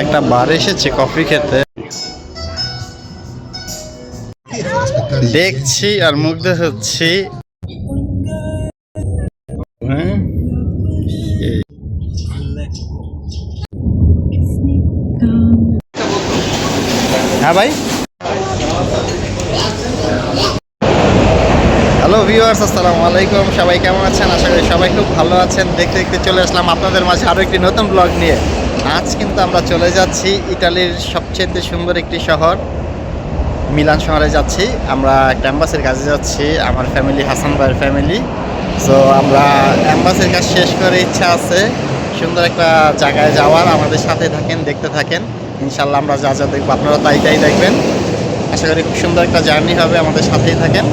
একটা বার এসেছি কফি খেতে, দেখছি আর মুগ্ধ হচ্ছি। হ্যাঁ ভাই, হ্যালো ভিউয়ার্স, আসসালামু আলাইকুম। সবাই কেমন আছেন? আশা করি সবাই খুব ভালো আছেন। দেখতে দেখতে চলে আসলাম আপনাদের মাঝে আরও একটি নতুন ব্লগ নিয়ে। আজ কিন্তু আমরা চলে যাচ্ছি ইটালির সবচেয়ে সুন্দর একটি শহর মিলান শহরে যাচ্ছি। আমরা একটা অ্যাম্বাসির কাজে যাচ্ছি, আমার ফ্যামিলি, হাসান ভাইয়ের ফ্যামিলি। সো আমরা অ্যাম্বাসির কাজ শেষ করে ইচ্ছা আছে সুন্দর একটা জায়গায় যাওয়ার। আমাদের সাথে থাকেন, দেখতে থাকেন। ইনশাল্লাহ আমরা যা যা দেখবো আপনারা তাই দেখবেন। আশা করি খুব সুন্দর একটা জার্নি হবে, আমাদের সাথেই থাকেন।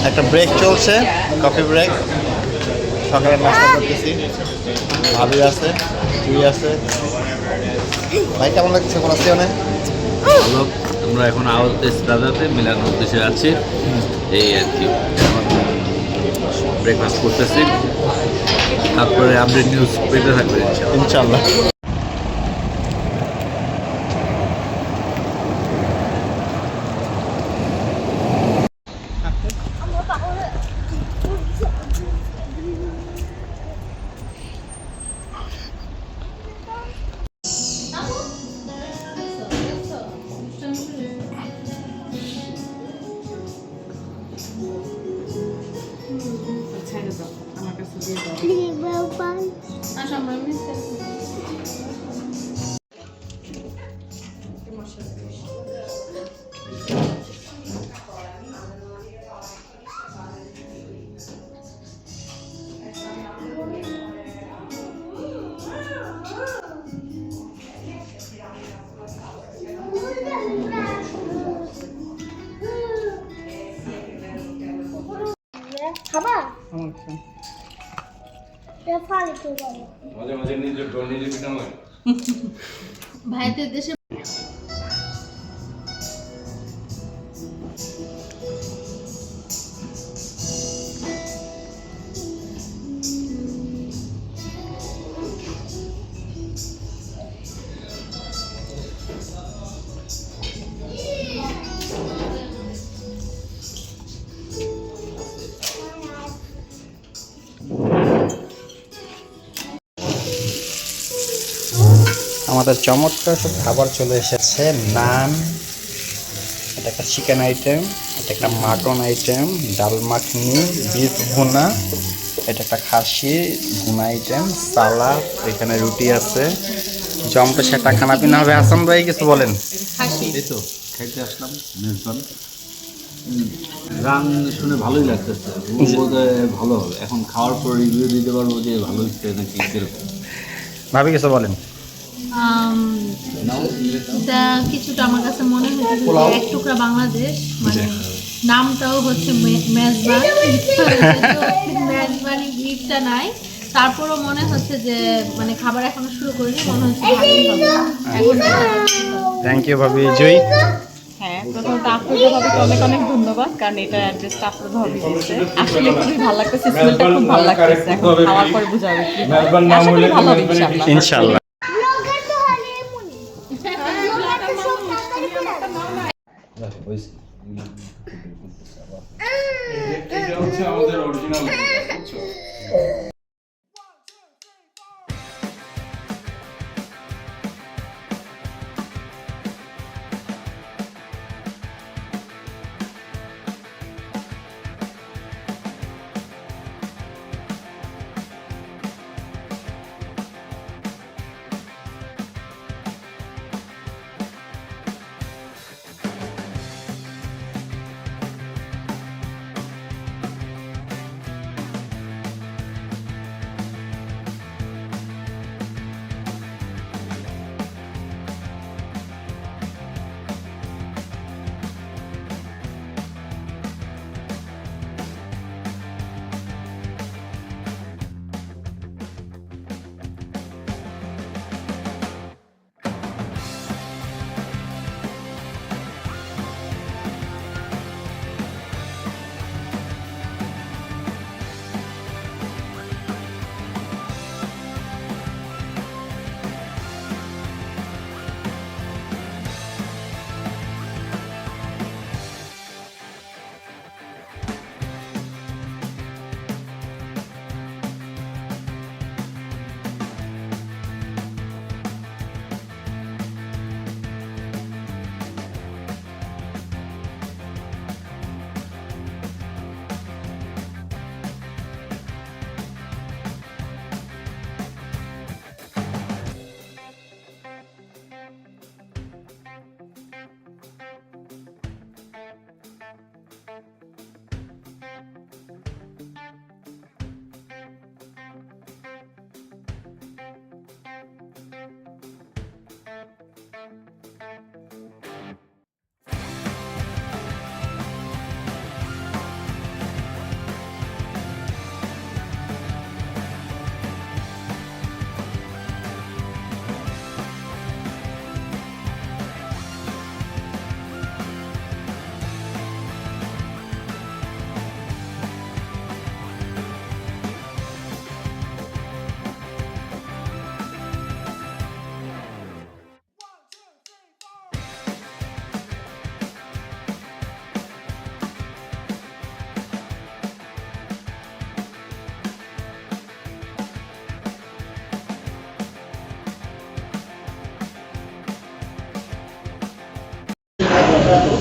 একটা ব্রেক চলছে, কফি ব্রেক। সকালে নাস্তা করতেছি, ভাবি আছে, তুই আছে। ভাই কেমন লাগছে কোলাসিওনে? ভালো। আমরা এখন আওয়াজ দাদাতে মিলার উদ্দেশ্যে আছি, এই আর কি। ব্রেকফাস্ট করতেছি, তারপরে আপডেট নিউজ পেতে থাকবে ইনশাল্লাহ। খাবা? ভাইদের দেশে আমাদের চমৎকার সব খাবার চলে এসেছে। নান, এটা একটা চিকেন আইটেম, এটা একটা মাটন আইটেম, ডাল মাখনি, বিফ ভুনা, এটা একটা খাসি ভুনা আইটেম, সালাদ, এখানে রুটি আছে। জমটা সেটা খানা পিনা হবে। হাসান ভাই কিছু বলেন। এই তো খাইতে আসলাম মেজবান। গান শুনে ভালোই লাগতেছে, বোধহয় ভালো হবে। এখন খাওয়ার পর রিভিউ দিতে পারবো যে ভালো হচ্ছে নাকি কিরকম। ভাবি কিছু বলেন। এটা কিছুটা আমার কাছে মনে হয়েছে যে এক টুকরা বাংলাদেশ, মানে নামটাও হচ্ছে মেজবান। মেজবানি গ্রিপটা নাই, তারপরও মনে হচ্ছে যে মানে খাবার এখনো শুরু করিনি, মনে হচ্ছে ভালোই হবে। এখন থ্যাংক ইউ ভাবি। জুই, হ্যাঁ, প্রথমত আফরোজা ভাবিকে অনেক অনেক ধন্যবাদ, কারণ এটা অ্যাড্রেসটা আফরোজা ভাবি দিয়েছে। আসলে খুবই ভালো লাগতেছে, স্মেলটা খুব ভালো লাগতেছে। এখন খাওয়ার পরে বোঝা যাবে কি হয়। আশা করি ভালো হবে ইনশাআল্লাহ। ইনশাআল্লাহ।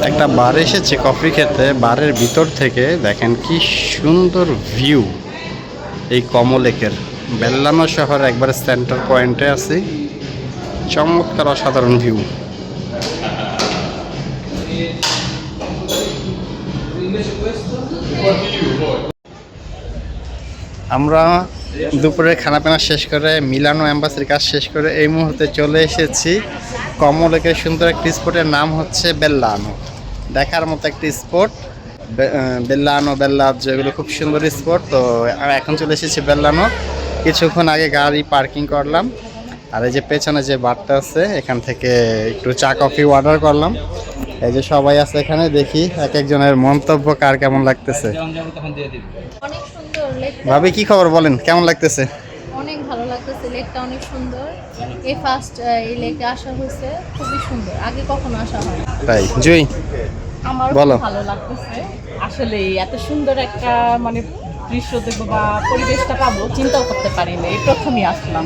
একটা বার এসেছে কফি খেতে। বারের ভিতর থেকে দেখেন কি সুন্দর ভিউ। এই কমলেকের বেল্লানো শহর একবার সেন্টার পয়েন্টে আছি। চমৎকার অসাধারণ ভিউ। আমরা দুপুরে খানাপিনা শেষ করে মিলানো অ্যাম্বাসির কাজ শেষ করে এই মুহূর্তে চলে এসেছি কমলেকের সুন্দর একটি স্পটের নাম হচ্ছে বেল্লানো। দেখার মতো একটি স্পট বেল্লানো, বেল্লাজ, যেগুলো খুব সুন্দর স্পট। তো এখন চলে এসেছি বেল্লানো। কিছুক্ষণ আগে গাড়ি পার্কিং করলাম, আর এই যে পেছনে যে বারটা আছে এখান থেকে একটু চা কফি অর্ডার করলাম। এই যে সবাই আছে এখানে, দেখি এক একজনের মন্তব্য কার কেমন লাগতেছে। অনেক সুন্দর লেকটা, ভাবি কি খবর বলেন, কেমন লাগতেছে? অনেক ভালো লাগতেছে। লেকটা অনেক সুন্দর। এই ফার্স্ট এই লেকে আসা হয়েছে, খুবই সুন্দর। আগে কখনো আসা হয় না। তাই জুই আমার বলো। ভালো লাগতেছে আসলে, এত সুন্দর একটা মানে দৃশ্য দেখবো বা পরিবেশটা পাবো চিন্তাও করতে পারিনি, এই প্রথমই আসলাম।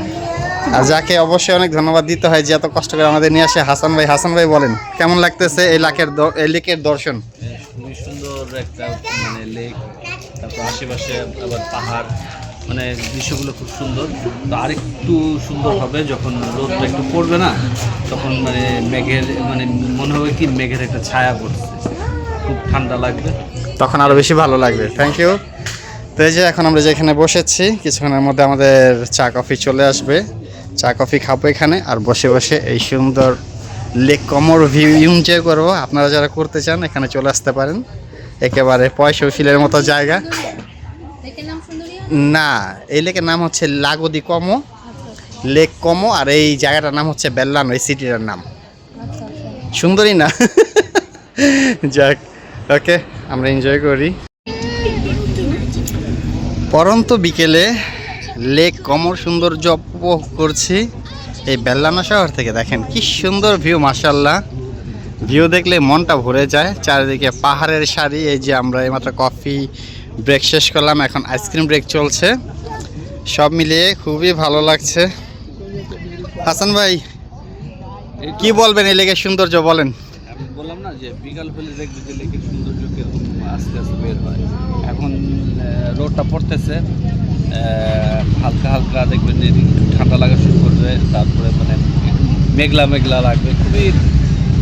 আর যাকে অবশ্যই অনেক ধন্যবাদ দিতে হয় যে এত কষ্ট করে আমাদের নিয়ে আসে হাসান ভাই। হাসান ভাই বলেন কেমন লাগতেছে এই লেকের দর্শন? খুবই সুন্দর একটা মানে লেক, তারপর আশেপাশে আবার পাহাড়, মানে দৃশ্যগুলো খুব সুন্দর। তো আরেকটু সুন্দর হবে যখন রোদটা একটু পড়বে না, তখন মানে মেঘের মানে মনে হবে কি মেঘের একটা ছায়া পড়ছে, খুব ঠান্ডা লাগবে, তখন আরো বেশি ভালো লাগবে। Thank you. তো এই যে এখন আমরা যেখানে বসেছি, কিছুক্ষণের মধ্যে আমাদের চা কফি চলে আসবে। চা কফি খাবো এখানে, আর বসে বসে এই সুন্দর লেক কমোর ভিউ এনজয় করবো। আপনারা যারা করতে চান এখানে চলে আসতে পারেন, একেবারে পয়সা উশিলের মতো জায়গা। লেকের নাম সুন্দরিয়া? না, এই লেকের নাম হচ্ছে লাগোদি কমো, লেক কমো। আর এই জায়গাটার নাম হচ্ছে বেল্লানো, এই সিটিটার নাম। আচ্ছা আচ্ছা। সুন্দরী না? যাক, ওকে, আমরা এনজয় করি। পরন্ত বিকেলে লেক কমোর সৌন্দর্য উপভোগ করছি এই বেল্লানো শহর থেকে। দেখেন কি সুন্দর ভিউ, মাশাআল্লাহ। ভিউ দেখলে মনটা ভরে যায়। চারিদিকে পাহাড়ের সারি। এই যে আমরা এইমাত্র কফি ব্রেক শেষ করলাম, এখন আইসক্রিম ব্রেক চলছে। সব মিলিয়ে খুবই ভালো লাগছে। হাসান ভাই কি বলবেন এই লেকের সৌন্দর্য বলেন? আমি বললাম না যে বিকাল হলে দেখবে যে লেকের সৌন্দর্য কিরকম আস্তে আস্তে বের হয়। এখন রোদটা পড়তেছে, হালকা হালকা দেখবেন যে একটু ঠান্ডা লাগা শুরু করবে, তারপরে মানে মেঘলা মেঘলা লাগবে, খুবই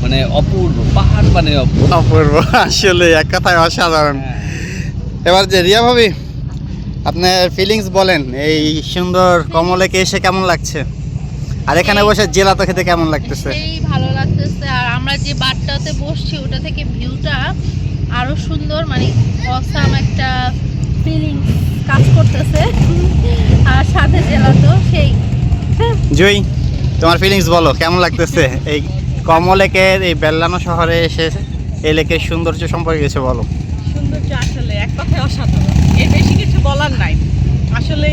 মানে অপূর্ব পাহাড়, মানে অপূর্ব, আসলে এক কথায় অসাধারণ। এবার যে রিয়া ভাবি, আপনার ফিলিংস বলেন, এই সুন্দর কমলেকে এসে কেমন লাগছে? আর এখানে বসে জেলাতো খেতে কেমন লাগতেছে? এই ভালো লাগতেছে। আর আমরা যে বারটাতে বসছি ওটা থেকে ভিউটা আরো সুন্দর, মানে অসাম একটা ফিলিং কাজ করতেছে। আর সাথে জেলাতো সেই। জয়ী, তোমার ফিলিংস বলো কেমন লাগতেছে এই কমলেকের এই বেল্লানো শহরে এসে এই লেকের সৌন্দর্য সম্পর্কে কিছু বলো। সৌন্দর্য আসলে এক কথায় অসাধারণ, এর বেশি কিছু বলার নাই। আসলে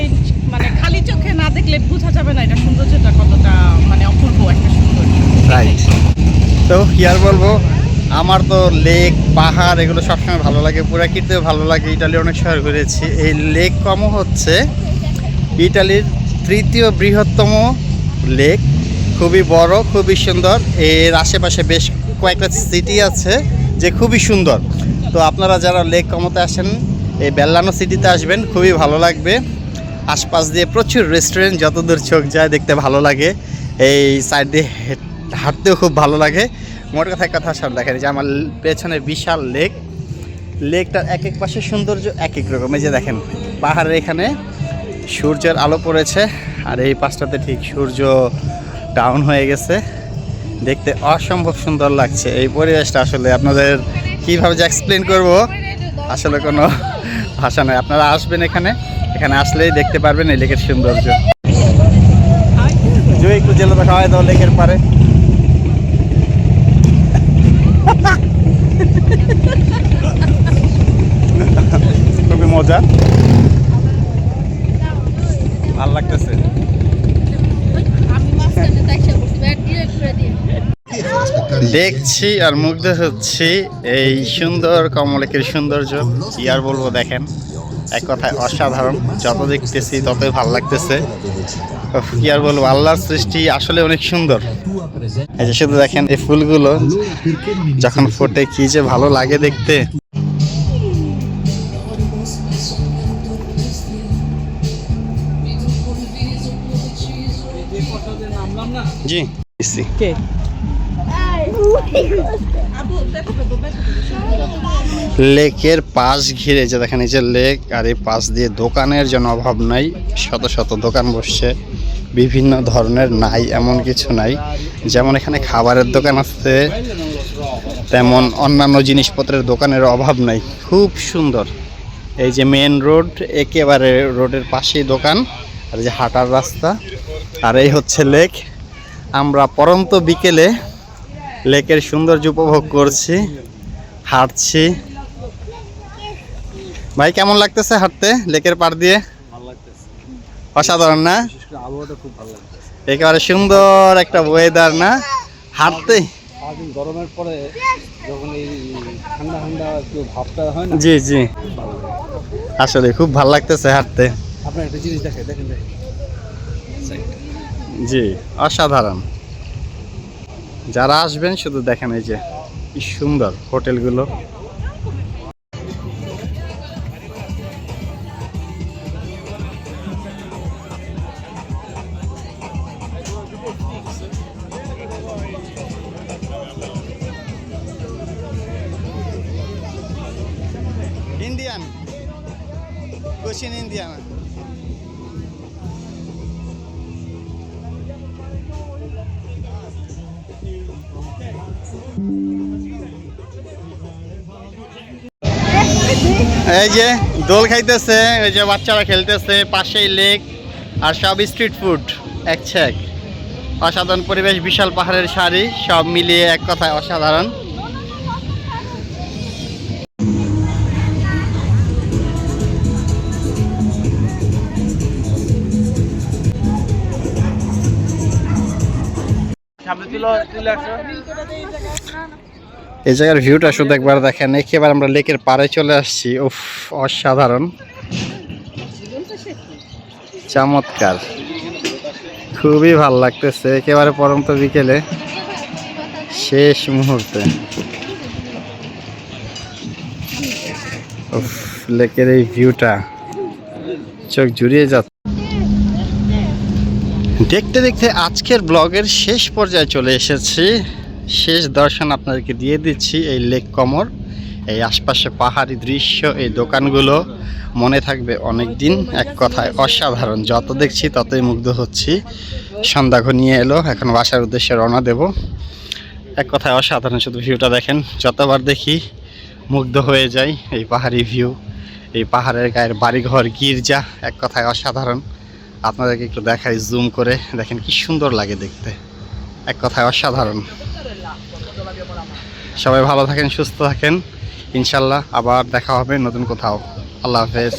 মানে খালি চোখে না দেখলে বোঝা যাবে না এটা সৌন্দর্যটা কতটা মানে অপূর্ব একটা সৌন্দর্য। রাইট। তো কি আর বলবো, আমার তো লেক পাহাড় এগুলো সবসময় ভালো লাগে, প্রকৃতিও ভালো লাগে। ইটালি অনেক শহর ঘুরেছি। এই লেক কমো হচ্ছে ইটালির তৃতীয় বৃহত্তম লেক, খুবই বড়, খুবই সুন্দর। এর আশেপাশে বেশ কয়েকটা সিটি আছে যে খুবই সুন্দর। তো আপনারা যারা লেক কমোতে আসেন এই বেল্লানো সিটিতে আসবেন, খুবই ভালো লাগবে। আশপাশ দিয়ে প্রচুর রেস্টুরেন্ট, যতদূর চোখ যায় দেখতে ভালো লাগে। এই সাইড দিয়ে হাঁটতেও খুব ভালো লাগে। মোট কথা এক কথা সামনে দেখেন যে আমার পেছনে বিশাল লেক। লেকটার এক এক পাশে সৌন্দর্য এক এক রকম। এই যে দেখেন পাহাড়ের এখানে সূর্যের আলো পড়েছে, আর এই পাশটাতে ঠিক সূর্য ডাউন হয়ে গেছে। দেখতে অসম্ভব সুন্দর লাগছে এই পরিবেশটা। আসলে আপনাদের কীভাবে যে এক্সপ্লেন করব, আসলে কোনো ভাষা নয়। আপনারা আসবেন এখানে, এখানে আসলেই দেখতে পারবেন এই লেকের সৌন্দর্য। যে একটু জেলে তো খাওয়াই দাও লেকের পারে। খুবই মজা, ভাল লাগতেছে। আমি মাঝখানে তাইসা বসছি, ব্যাট ডিরেক্ট করে দিয়ে। দেখছি আর মুগ্ধ হচ্ছি এই সুন্দর কমলেকের সৌন্দর্য। কি আর বলবো, দেখেন এক কথায় অসাধারণ। যত দেখতেছি ততই ভালো লাগতেছে। কি আর বলবো, আল্লাহর সৃষ্টি আসলে অনেক সুন্দর। এই যে শুধু দেখেন এই ফুলগুলো যখন ফোটে কি যে ভালো লাগে দেখতে। জি কে লেকের পাশ ঘিরে যে দেখেন এই যে লেক, আর এই পাশ দিয়ে দোকানের জন্য অভাব নাই। শত শত দোকান বসছে, বিভিন্ন ধরনের, নাই এমন কিছু নাই। যেমন এখানে খাবারের দোকান আছে, তেমন অন্যান্য জিনিসপত্রের দোকানের অভাব নাই। খুব সুন্দর। এই যে মেন রোড, একেবারে রোডের পাশেই দোকান, আর এই যে হাঁটার রাস্তা, আর এই হচ্ছে লেক। আমরা পরন্ত বিকেলে লেকের সৌন্দর্য উপভোগ করছি, হাঁটছি। ভাই কেমন লাগতেছে হাঁটতে লেকের পাড় দিয়ে? ভালো লাগতেছে, অসাধারণ না? বিশেষ করে আবহাওয়াটা খুব ভালো লাগতেছে। একেবারে সুন্দর একটা ওয়েদার না হাঁটতে? সারাদিন গরমের পরে যখন এই ঠান্ডা ঠান্ডা একটু ভাবটা হয় না, জি জি, আসলে খুব ভালো লাগতেছে হাঁটতে। আপনার একটা জিনিস দেখেন, জি, অসাধারণ। যারা আসবেন শুধু দেখেন এই যে কি সুন্দর হোটেলগুলো। Indian Cochin Indian. এই যে দোল খাইতেছে, এই যে বাচ্চারা খেলতেছে, পাশেই লেক আর সব স্ট্রিট ফুড এক ছ্যাক। অসাধারণ পরিবেশ, বিশাল পাহাড়ের সারি, সব মিলিয়ে এক কথায় অসাধারণ। এই জায়গার ভিউটা শুধু একবার দেখেন। একেবারে আমরা লেকের পাড়ে চলে আসছি। উফ, অসাধারণ, চমৎকার, খুবই ভালো লাগতেছে। একেবারে পরন্ত বিকেলে শেষ মুহূর্তে উফ, লেকের এই ভিউটা চোখ জুড়িয়ে যাচ্ছে। দেখতে দেখতে আজকের ব্লগের শেষ পর্যায়ে চলে এসেছি। শেষ দর্শন আপনাদেরকে দিয়ে দিচ্ছি এই লেক কমর, এই আশপাশে পাহাড়ি দৃশ্য, এই দোকানগুলো মনে থাকবে অনেক দিন। এক কথায় অসাধারণ, যত দেখছি ততই মুগ্ধ হচ্ছি। সন্ধ্যা ঘনিয়ে এলো, এখন বাসার উদ্দেশ্যে রওনা দেব। এক কথায় অসাধারণ, শুধু ভিউটা দেখেন। যতবার দেখি মুগ্ধ হয়ে যাই। এই পাহাড়ি ভিউ, এই পাহাড়ের গায়ের বাড়িঘর, গির্জা, এক কথায় অসাধারণ। আপনাদেরকে একটু দেখাই জুম করে, দেখেন কি সুন্দর লাগে দেখতে, এক কথায় অসাধারণ। সবাই ভালো থাকেন, সুস্থ থাকেন, ইনশাল্লাহ আবার দেখা হবে নতুন কোথাও। আল্লাহ হাফেজ।